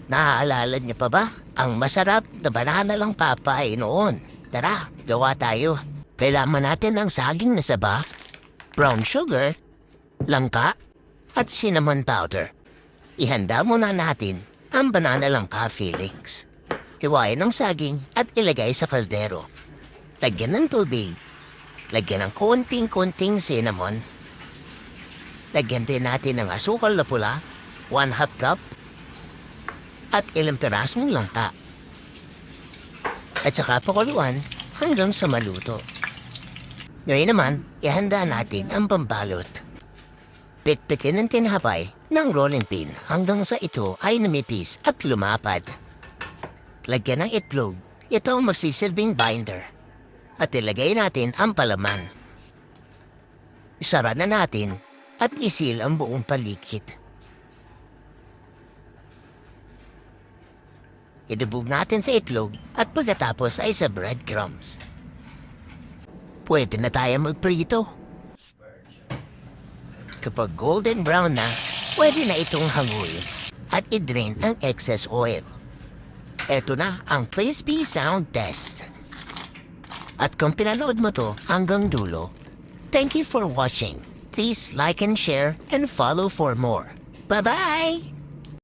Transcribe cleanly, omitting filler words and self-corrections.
Naaalala niyo pa ba? Ang masarap na banana lang papay noon. Tara, gawa tayo. Kailangan natin ng saging na saba, brown sugar, langka, at cinnamon powder. Ihanda muna natin ang banana langka fillings. Hiwain ng saging at ilagay sa kaldero. Lagyan ng tubig. Lagyan ng konting-konting cinnamon. Lagyan din natin ng asukal na pula, 1/2 cup, at ilang pirasong langka. At saka pakuluan hanggang sa maluto. Ngayon naman, ihanda natin ang pambalot. Pitpitin ng tinapay ng rolling pin hanggang sa ito ay namipis at lumapad. Lagyan ng itlog. Ito ang magsisilbing binder. At ilagay natin ang palaman. Isara na natin at isil ang buong palikit. Idubog natin sa itlog at pagkatapos ay sa breadcrumbs. Pwede na tayo magprito. Kapag golden brown na, pwede na itong hanguin at i-drain ang excess oil. Ito na ang crispy sound test. At kung pinanood mo to hanggang dulo, thank you for watching. Please like and share and follow for more. Bye-bye!